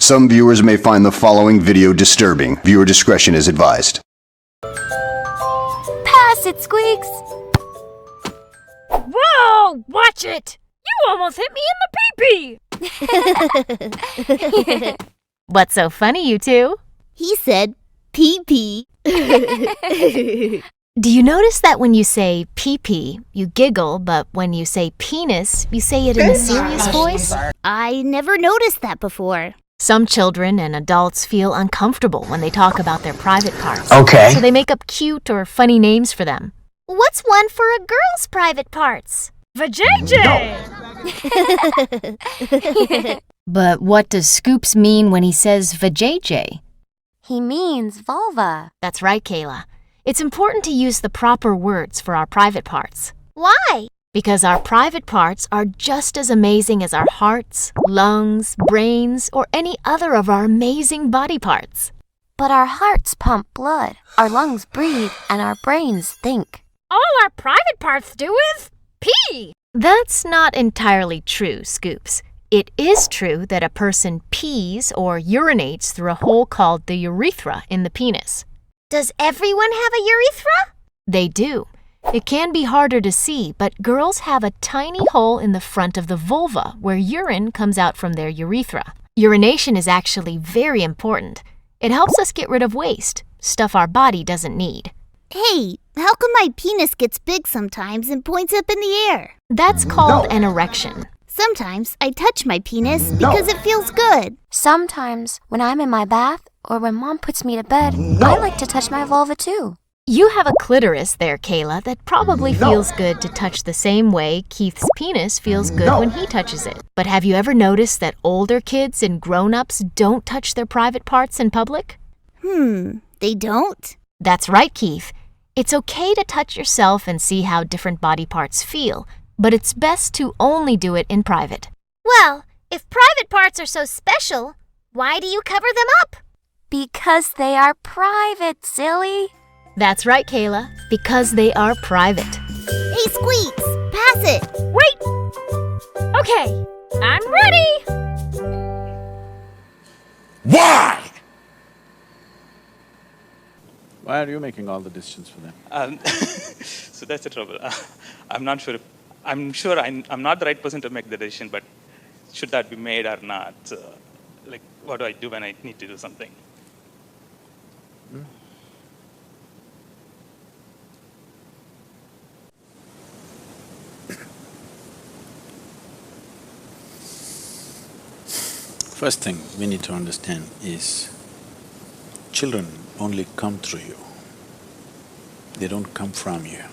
Some viewers may find the following video disturbing. Viewer discretion is advised. Pass it, Squeaks! Whoa! Watch it! You almost hit me in the pee-pee! What's so funny, you two? He said pee-pee. Do you notice that when you say pee-pee, you giggle, but when you say penis, you say it in a serious voice? I never noticed that before. Some children and adults feel uncomfortable when they talk about their private parts. Okay. So they make up cute or funny names for them. What's one for a girl's private parts? Vajayjay! But what does Scoops mean when he says vajayjay? He means vulva. That's right, Kayla. It's important to use the proper words for our private parts. Why? Because our private parts are just as amazing as our hearts, lungs, brains, or any other of our amazing body parts. But our hearts pump blood, our lungs breathe, and our brains think. All our private parts do is pee! That's not entirely true, Scoops. It is true that a person pees or urinates through a hole called the urethra in the penis. Does everyone have a urethra? They do. It can be harder to see, but girls have a tiny hole in the front of the vulva where urine comes out from their urethra. Urination is actually very important. It helps us get rid of waste, stuff our body doesn't need. Hey, how come my penis gets big sometimes and points up in the air? That's called an erection. Sometimes I touch my penis because it feels good. Sometimes, when I'm in my bath or when Mom puts me to bed, I like to touch my vulva too. You have a clitoris there, Kayla, that probably feels good to touch the same way Keith's penis feels good when he touches it. But have you ever noticed that older kids and grown-ups don't touch their private parts in public? They don't? That's right, Keith. It's okay to touch yourself and see how different body parts feel, but it's best to only do it in private. Well, if private parts are so special, why do you cover them up? Because they are private, silly. That's right, Kayla, because they are private. Hey, Squeaks, pass it. Wait! Okay, I'm ready! Why? Why are you making all the decisions for them? So that's the trouble. I'm not sure. I'm not the right person to make the decision, but should that be made or not? Like, what do I do when I need to do something? First thing we need to understand is children only come through you. They don't come from you.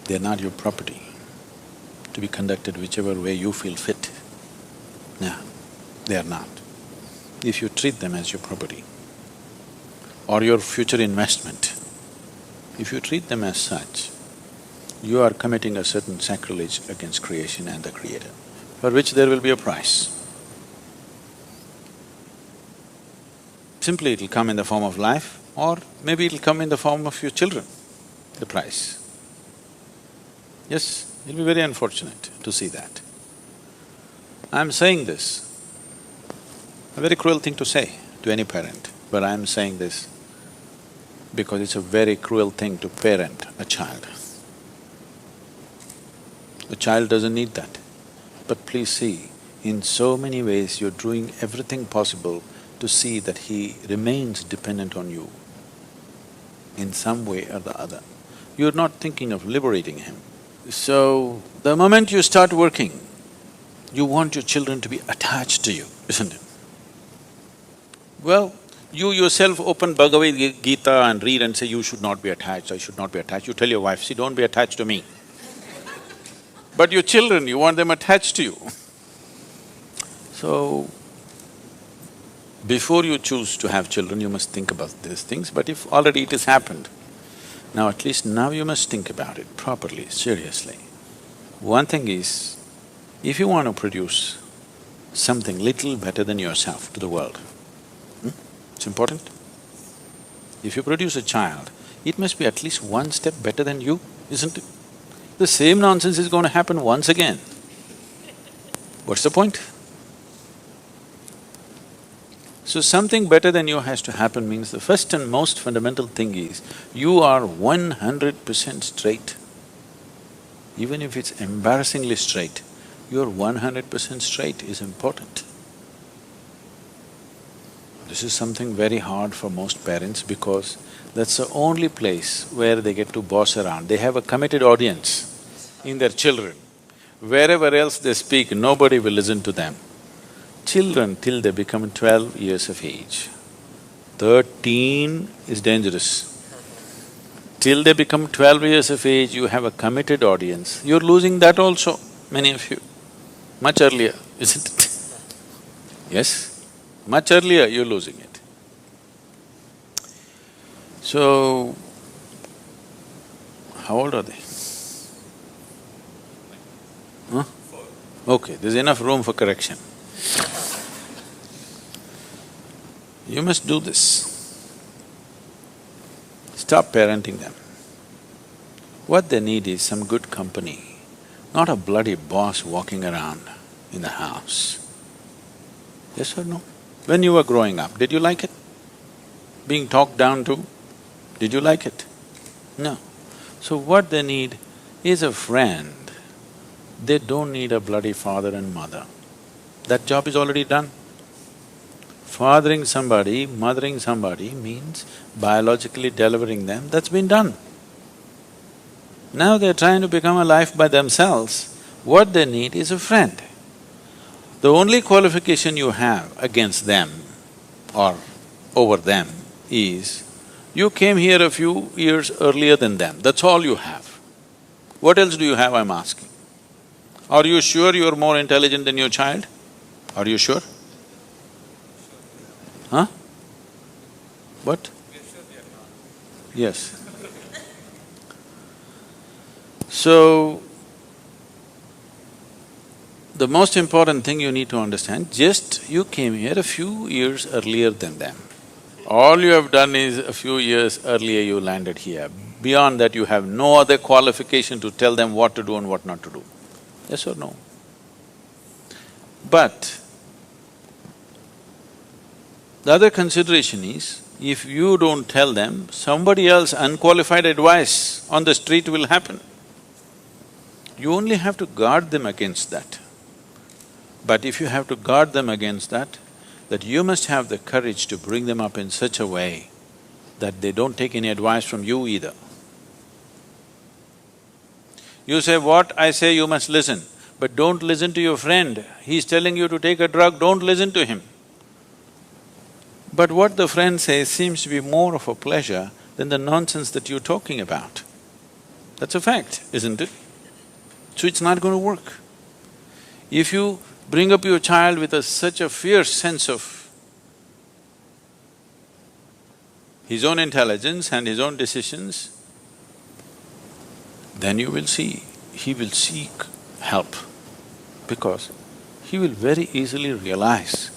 They're not your property to be conducted whichever way you feel fit. No, they are not. If you treat them as your property or your future investment, if you treat them as such, you are committing a certain sacrilege against creation and the Creator, for which there will be a price. Simply it'll come in the form of life, or maybe it'll come in the form of your children, the price. Yes, it'll be very unfortunate to see that. I'm saying this, a very cruel thing to say to any parent, but I'm saying this because it's a very cruel thing to parent a child. A child doesn't need that. But please see, in so many ways you're doing everything possible to see that he remains dependent on you in some way or the other. You're not thinking of liberating him. So, the moment you start working, you want your children to be attached to you, isn't it? Well, you yourself open Bhagavad Gita and read and say, you should not be attached, I should not be attached. You tell your wife, see, don't be attached to me. But your children, you want them attached to you. So, before you choose to have children, you must think about these things, but if already it has happened, now at least now you must think about it properly, seriously. One thing is, if you want to produce something little better than yourself to the world, it's important. If you produce a child, it must be at least one step better than you, isn't it? The same nonsense is going to happen once again. What's the point? So something better than you has to happen means the first and most fundamental thing is, you are 100% straight. Even if it's embarrassingly straight, you're 100% straight is important. This is something very hard for most parents because that's the only place where they get to boss around. They have a committed audience in their children. Wherever else they speak, nobody will listen to them. Children till they become 12 years of age. 13 is dangerous. Till they become 12 years of age, you have a committed audience. You're losing that also, many of you. Much earlier, isn't it? Yes? Much earlier, you're losing it. So, how old are they? Huh? Okay, there's enough room for correction. You must do this. Stop parenting them. What they need is some good company, not a bloody boss walking around in the house. Yes or no? When you were growing up, did you like it? Being talked down to, did you like it? No. So what they need is a friend. They don't need a bloody father and mother. That job is already done. Fathering somebody, mothering somebody means biologically delivering them, that's been done. Now they're trying to become a life by themselves. What they need is a friend. The only qualification you have against them or over them is, you came here a few years earlier than them, that's all you have. What else do you have, I'm asking? Are you sure you're more intelligent than your child? Are you sure? Huh? What? Yes. So, the most important thing you need to understand, just you came here a few years earlier than them. All you have done is a few years earlier you landed here. Beyond that, you have no other qualification to tell them what to do and what not to do. Yes or no? But the other consideration is, if you don't tell them, somebody else unqualified advice on the street will happen. You only have to guard them against that. But if you have to guard them against that you must have the courage to bring them up in such a way that they don't take any advice from you either. You say, what I say you must listen, but don't listen to your friend. He's telling you to take a drug, don't listen to him. But what the friend says seems to be more of a pleasure than the nonsense that you're talking about. That's a fact, isn't it? So it's not going to work. If you bring up your child with such a fierce sense of his own intelligence and his own decisions, then you will see, he will seek help, because he will very easily realize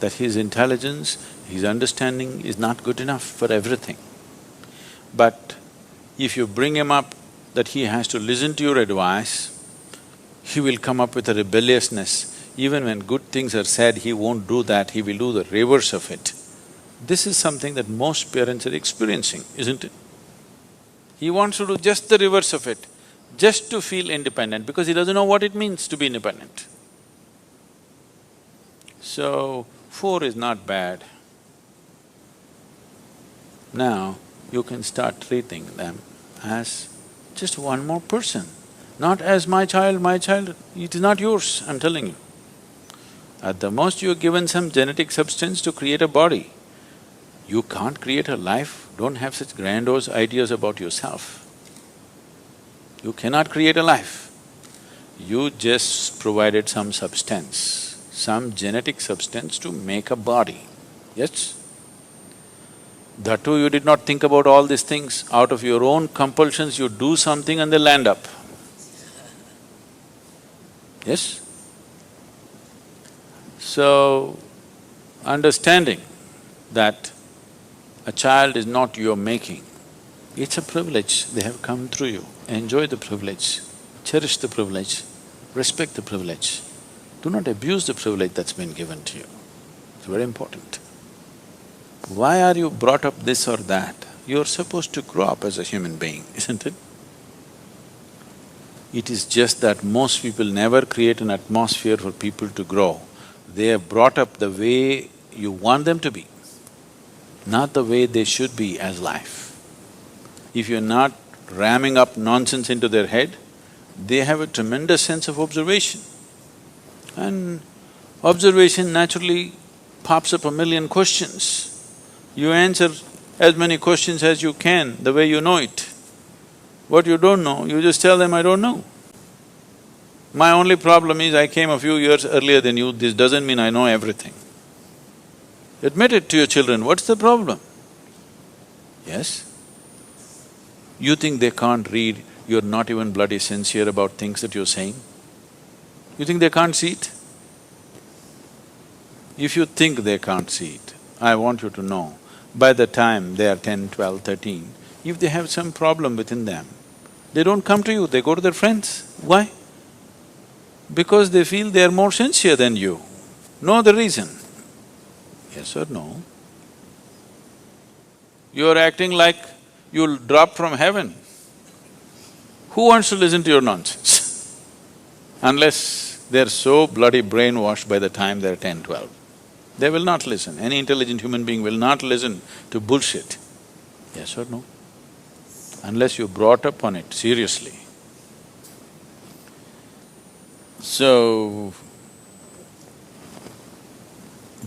that his intelligence, his understanding is not good enough for everything. But if you bring him up that he has to listen to your advice, he will come up with a rebelliousness. Even when good things are said, he won't do that, he will do the reverse of it. This is something that most parents are experiencing, isn't it? He wants to do just the reverse of it, just to feel independent, because he doesn't know what it means to be independent. So, 4 is not bad. Now, you can start treating them as just one more person, not as my child, it is not yours, I'm telling you. At the most, you're given some genetic substance to create a body. You can't create a life, don't have such grandiose ideas about yourself. You cannot create a life. You just provided some substance, some genetic substance to make a body, yes? That too, you did not think about all these things. Out of your own compulsions, you do something and they land up. Yes? So, understanding that a child is not your making, it's a privilege, they have come through you. Enjoy the privilege, cherish the privilege, respect the privilege. Do not abuse the privilege that's been given to you. It's very important. why are you brought up this or that? You're supposed to grow up as a human being, isn't it? It is just that most people never create an atmosphere for people to grow. They are brought up the way you want them to be, not the way they should be as life. If you're not ramming up nonsense into their head, they have a tremendous sense of observation. And observation naturally pops up a million questions. You answer as many questions as you can, the way you know it. What you don't know, you just tell them, I don't know. My only problem is I came a few years earlier than you, this doesn't mean I know everything. Admit it to your children, what's the problem? Yes? You think they can't read, you're not even bloody sincere about things that you're saying? You think they can't see it? If you think they can't see it, I want you to know, by the time they are 10, 12, 13, if they have some problem within them, they don't come to you, they go to their friends. Why? Because they feel they are more sincere than you. No other reason. Yes or no? You're acting like you'll drop from heaven. Who wants to listen to your nonsense? Unless they're so bloody brainwashed by the time they're 10, 12. They will not listen. Any intelligent human being will not listen to bullshit. Yes or no? Unless you're brought up on it seriously. So,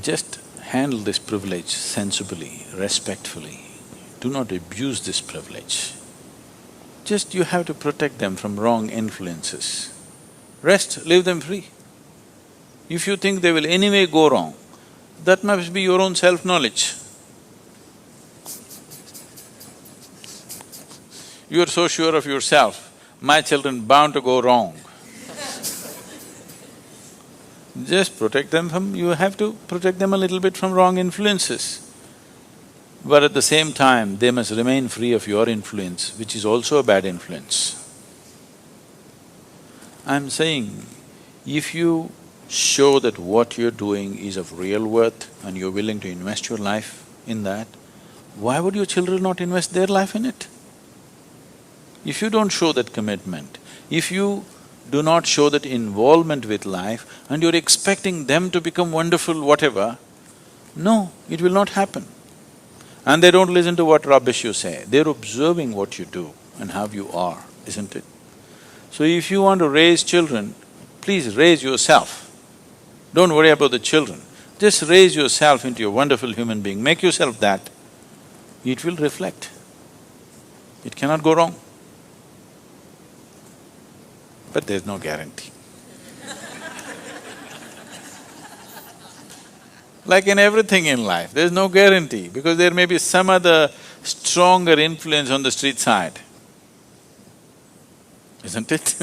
just handle this privilege sensibly, respectfully. Do not abuse this privilege. Just you have to protect them from wrong influences. Rest, leave them free. If you think they will anyway go wrong, that must be your own self-knowledge. You're so sure of yourself, my children bound to go wrong. Just protect them from… you have to protect them a little bit from wrong influences. But at the same time, they must remain free of your influence, which is also a bad influence. I'm saying, if you show that what you're doing is of real worth and you're willing to invest your life in that, why would your children not invest their life in it? If you don't show that commitment, if you do not show that involvement with life and you're expecting them to become wonderful whatever, no, it will not happen. And they don't listen to what rubbish you say, they're observing what you do and how you are, isn't it? So if you want to raise children, please raise yourself. Don't worry about the children, just raise yourself into a wonderful human being, make yourself that. It will reflect. It cannot go wrong. But there's no guarantee. Like in everything in life, there's no guarantee because there may be some other stronger influence on the street side, isn't it?